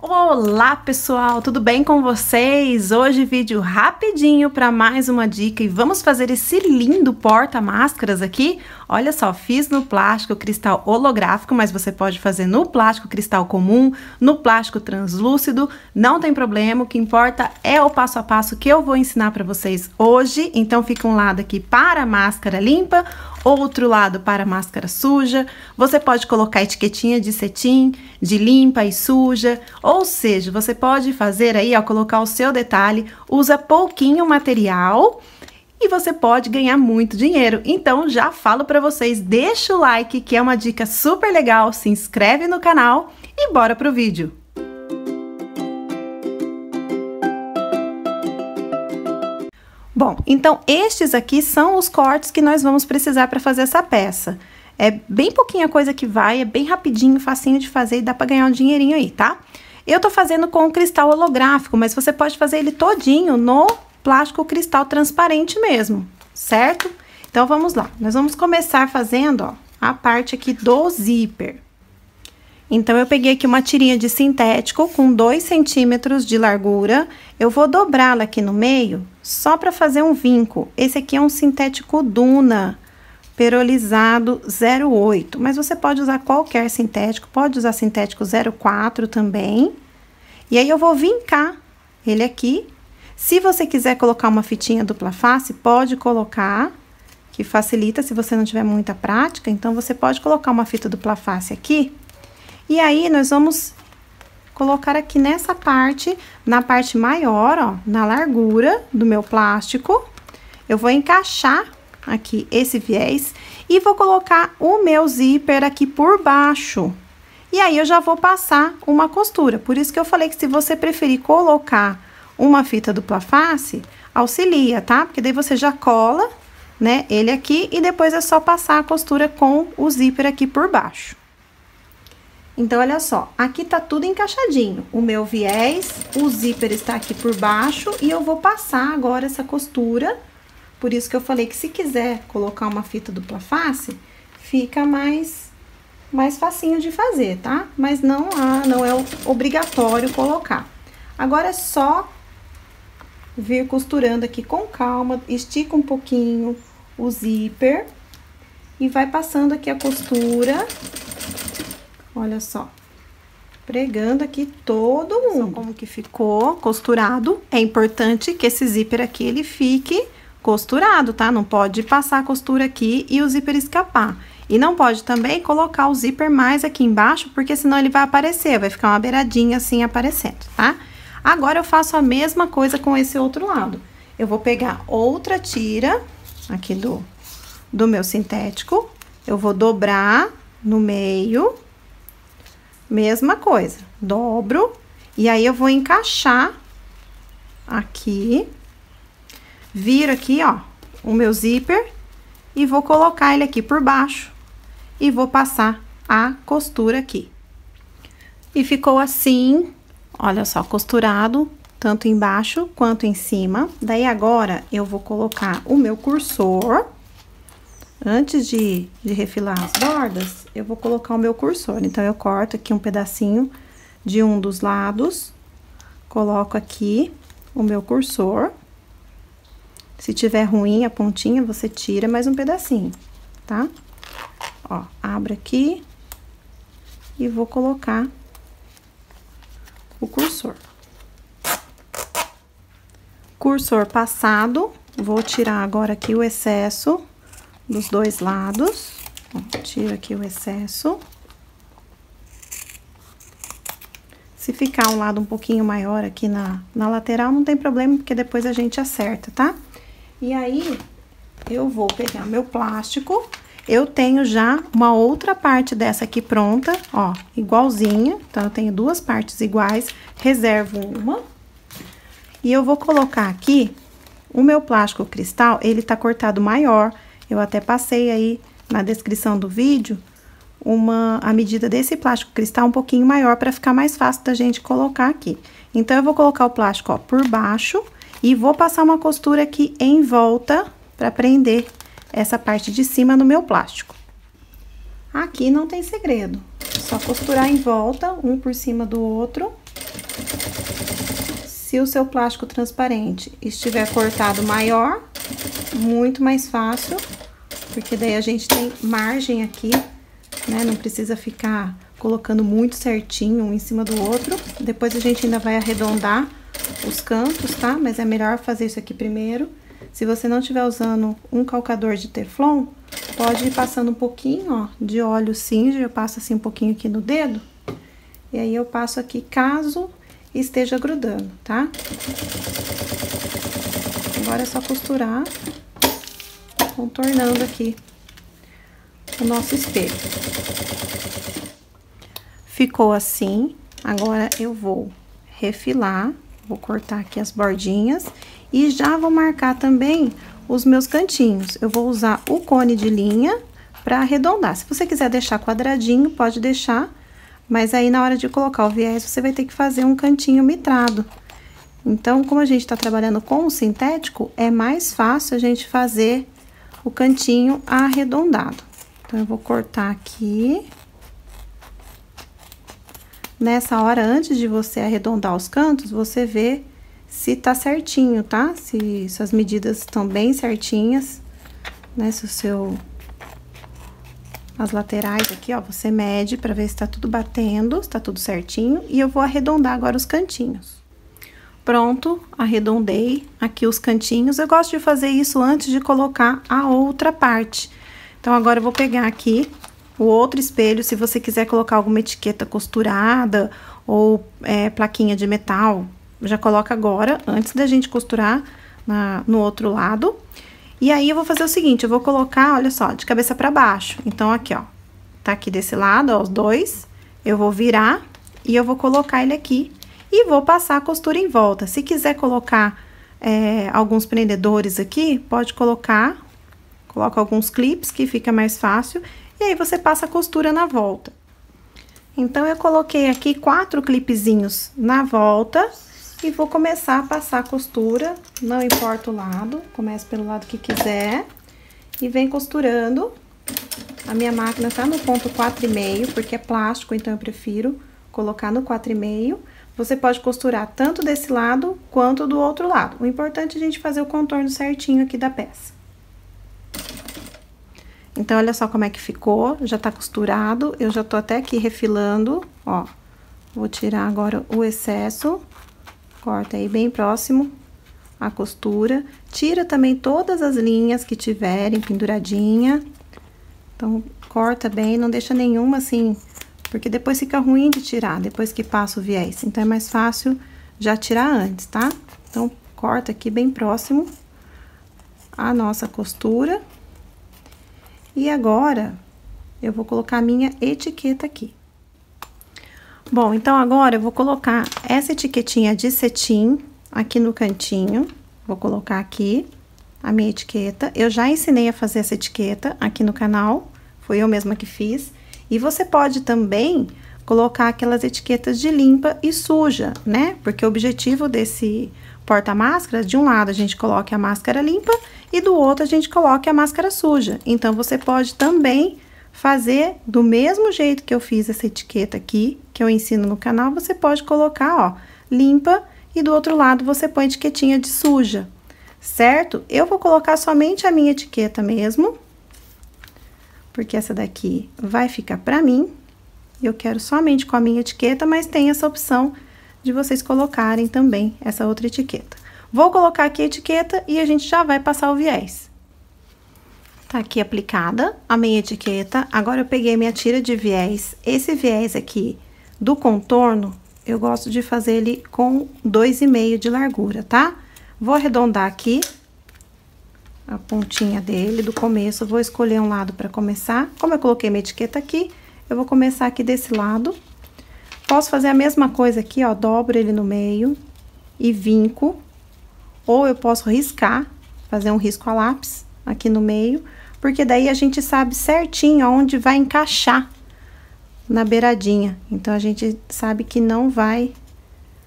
Olá pessoal, tudo bem com vocês? Hoje vídeo rapidinho para mais uma dica e vamos fazer esse lindo porta-máscaras aqui. Olha só, fiz no plástico cristal holográfico, mas você pode fazer no plástico cristal comum, no plástico translúcido, não tem problema, o que importa é o passo a passo que eu vou ensinar para vocês hoje. Então fica um lado aqui para a máscara limpa, outro lado para a máscara suja. Você pode colocar etiquetinha de cetim, de limpa e suja, ou seja, você pode fazer aí, ó, colocar o seu detalhe, usa pouquinho material e você pode ganhar muito dinheiro. Então já falo para vocês, deixa o like que é uma dica super legal, se inscreve no canal e bora pro vídeo. Bom, então estes aqui são os cortes que nós vamos precisar para fazer essa peça. É bem pouquinha coisa que vai, é bem rapidinho, facinho de fazer e dá para ganhar um dinheirinho aí, tá? Eu tô fazendo com cristal holográfico, mas você pode fazer ele todinho no plástico cristal transparente mesmo, certo? Então vamos lá, nós vamos começar fazendo, ó, a parte aqui do zíper. Então, eu peguei aqui uma tirinha de sintético com 2 centímetros de largura. Eu vou dobrá-la aqui no meio, só para fazer um vinco. Esse aqui é um sintético Duna, perolizado 08. Mas você pode usar qualquer sintético, pode usar sintético 04 também. E aí, eu vou vincar ele aqui. Se você quiser colocar uma fitinha dupla face, pode colocar, que facilita se você não tiver muita prática. Então, você pode colocar uma fita dupla face aqui. E aí, nós vamos colocar aqui nessa parte, na parte maior, ó, na largura do meu plástico. Eu vou encaixar aqui esse viés e vou colocar o meu zíper aqui por baixo. E aí, eu já vou passar uma costura. Por isso que eu falei que se você preferir colocar uma fita dupla face, auxilia, tá? Porque daí você já cola, né, ele aqui e depois é só passar a costura com o zíper aqui por baixo. Então, olha só, aqui tá tudo encaixadinho, o meu viés, o zíper está aqui por baixo e eu vou passar agora essa costura, por isso que eu falei que se quiser colocar uma fita dupla face, fica mais facinho de fazer, tá? Mas não é obrigatório colocar. Agora é só vir costurando aqui com calma, estica um pouquinho o zíper e vai passando aqui a costura. Olha só, pregando aqui todo mundo. Só como que ficou costurado. É importante que esse zíper aqui, ele fique costurado, tá? Não pode passar a costura aqui e o zíper escapar. E não pode também colocar o zíper mais aqui embaixo, porque senão ele vai aparecer, vai ficar uma beiradinha assim aparecendo, tá? Agora, eu faço a mesma coisa com esse outro lado. Eu vou pegar outra tira aqui do meu sintético, eu vou dobrar no meio. Mesma coisa, dobro, e aí eu vou encaixar aqui, viro aqui, ó, o meu zíper e vou colocar ele aqui por baixo e vou passar a costura aqui. E ficou assim, olha só, costurado, tanto embaixo quanto em cima. Daí agora eu vou colocar o meu cursor. Antes de refilar as bordas, eu vou colocar o meu cursor. Então, eu corto aqui um pedacinho de um dos lados, coloco aqui o meu cursor. Se tiver ruim a pontinha, você tira mais um pedacinho, tá? Ó, abro aqui e vou colocar o cursor. Cursor passado, vou tirar agora aqui o excesso dos dois lados, ó, tiro aqui o excesso. Se ficar um lado um pouquinho maior aqui na lateral, não tem problema, porque depois a gente acerta, tá? E aí, eu vou pegar meu plástico, eu tenho já uma outra parte dessa aqui pronta, ó, igualzinha, então eu tenho duas partes iguais, reservo uma. E eu vou colocar aqui, o meu plástico cristal, ele tá cortado maior. Eu até passei aí na descrição do vídeo a medida desse plástico cristal um pouquinho maior para ficar mais fácil da gente colocar aqui. Então, eu vou colocar o plástico, ó, por baixo e vou passar uma costura aqui em volta para prender essa parte de cima no meu plástico. Aqui não tem segredo, só costurar em volta, um por cima do outro Se o seu plástico transparente estiver cortado maior, muito mais fácil, porque daí a gente tem margem aqui, né? Não precisa ficar colocando muito certinho um em cima do outro. Depois a gente ainda vai arredondar os cantos, tá? Mas é melhor fazer isso aqui primeiro. Se você não estiver usando um calcador de teflon, pode ir passando um pouquinho, ó, de óleo cinza. Eu passo assim um pouquinho aqui no dedo. E aí eu passo aqui caso esteja grudando, tá? Agora é só costurar, contornando aqui o nosso espelho. Ficou assim. Agora eu vou refilar, vou cortar aqui as bordinhas e já vou marcar também os meus cantinhos. Eu vou usar o cone de linha para arredondar. Se você quiser deixar quadradinho, pode deixar, mas aí na hora de colocar o viés, você vai ter que fazer um cantinho mitrado. Então, como a gente tá trabalhando com o sintético, é mais fácil a gente fazer o cantinho arredondado. Então, eu vou cortar aqui. Nessa hora, antes de você arredondar os cantos, você vê se tá certinho, tá? Se as medidas estão bem certinhas, né? Se o seu... As laterais aqui, ó, você mede pra ver se tá tudo batendo, se tá tudo certinho. E eu vou arredondar agora os cantinhos. Pronto, arredondei aqui os cantinhos. Eu gosto de fazer isso antes de colocar a outra parte. Então, agora eu vou pegar aqui o outro espelho. Se você quiser colocar alguma etiqueta costurada ou plaquinha de metal, já coloca agora, antes da gente costurar no outro lado. E aí, eu vou fazer o seguinte, eu vou colocar, olha só, de cabeça pra baixo. Então, aqui, ó, tá aqui desse lado, ó, os dois. Eu vou virar e eu vou colocar ele aqui. E vou passar a costura em volta. Se quiser colocar alguns prendedores aqui, pode colocar. Coloca alguns clips, que fica mais fácil. E aí, você passa a costura na volta. Então, eu coloquei aqui 4 clipezinhos na volta. E vou começar a passar a costura, não importa o lado. Comece pelo lado que quiser. E vem costurando. A minha máquina tá no ponto 4,5, porque é plástico, então eu prefiro colocar no 4,5. Você pode costurar tanto desse lado, quanto do outro lado. O importante é a gente fazer o contorno certinho aqui da peça. Então, olha só como é que ficou. Já tá costurado. Eu já tô até aqui refilando, ó. Vou tirar agora o excesso. Corta aí bem próximo a costura. Tira também todas as linhas que tiverem penduradinha. Então, corta bem, não deixa nenhuma assim... Porque depois fica ruim de tirar, depois que passa o viés. Então, é mais fácil já tirar antes, tá? Então, corta aqui bem próximo a nossa costura. E agora, eu vou colocar a minha etiqueta aqui. Bom, então, agora eu vou colocar essa etiquetinha de cetim aqui no cantinho. Vou colocar aqui a minha etiqueta. Eu já ensinei a fazer essa etiqueta aqui no canal, foi eu mesma que fiz. E você pode também colocar aquelas etiquetas de limpa e suja, né? Porque o objetivo desse porta-máscara, de um lado a gente coloca a máscara limpa e do outro a gente coloca a máscara suja. Então, você pode também fazer do mesmo jeito que eu fiz essa etiqueta aqui, que eu ensino no canal, você pode colocar, ó, limpa e do outro lado você põe etiquetinha de suja, certo? Eu vou colocar somente a minha etiqueta mesmo. Porque essa daqui vai ficar pra mim. Eu quero somente com a minha etiqueta, mas tem essa opção de vocês colocarem também essa outra etiqueta. Vou colocar aqui a etiqueta e a gente já vai passar o viés. Tá aqui aplicada a minha etiqueta. Agora, eu peguei minha tira de viés. Esse viés aqui do contorno, eu gosto de fazer ele com 2,5 de largura, tá? Vou arredondar aqui a pontinha dele, do começo. Vou escolher um lado para começar. Como eu coloquei minha etiqueta aqui, eu vou começar aqui desse lado. Posso fazer a mesma coisa aqui, ó, dobro ele no meio e vinco. Ou eu posso riscar, fazer um risco a lápis aqui no meio, porque daí a gente sabe certinho onde vai encaixar na beiradinha. Então, a gente sabe que não vai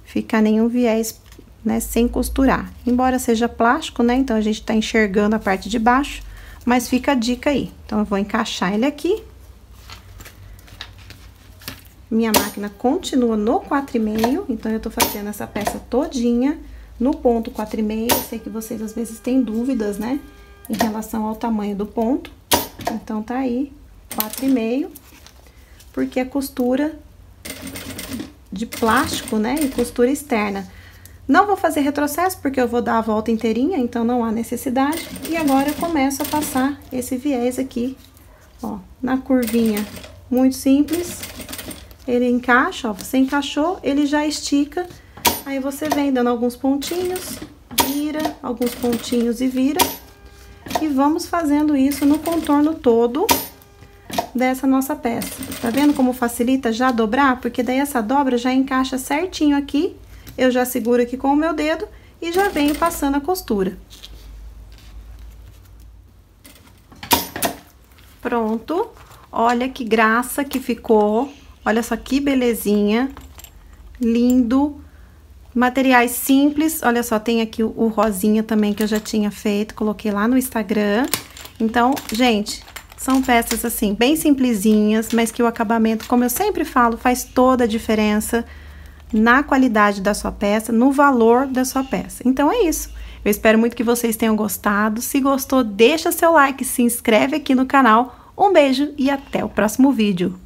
ficar nenhum viés, né, sem costurar. Embora seja plástico, né, então a gente tá enxergando a parte de baixo, mas fica a dica aí. Então, eu vou encaixar ele aqui. minha máquina continua no 4,5, então eu tô fazendo essa peça todinha no ponto 4,5. Eu sei que vocês às vezes têm dúvidas, né, em relação ao tamanho do ponto. Então tá aí, 4,5, porque é costura de plástico, né, e costura externa. Não vou fazer retrocesso, porque eu vou dar a volta inteirinha, então não há necessidade. E agora eu começo a passar esse viés aqui, ó, na curvinha, muito simples. Ele encaixa, ó, você encaixou, ele já estica. Aí você vem dando alguns pontinhos, vira, alguns pontinhos e vira. E vamos fazendo isso no contorno todo dessa nossa peça. Tá vendo como facilita já dobrar? Porque daí essa dobra já encaixa certinho aqui. Eu já seguro aqui com o meu dedo e já venho passando a costura. Pronto. Olha que graça que ficou. Olha só que belezinha. Lindo. Materiais simples. Olha só, tem aqui o rosinha também que eu já tinha feito. Coloquei lá no Instagram. Então, gente, são peças assim, bem simplesinhas, mas que o acabamento, como eu sempre falo, faz toda a diferença na qualidade da sua peça, no valor da sua peça. Então é isso. Eu espero muito que vocês tenham gostado. Se gostou, deixa seu like, se inscreve aqui no canal. Um beijo e até o próximo vídeo.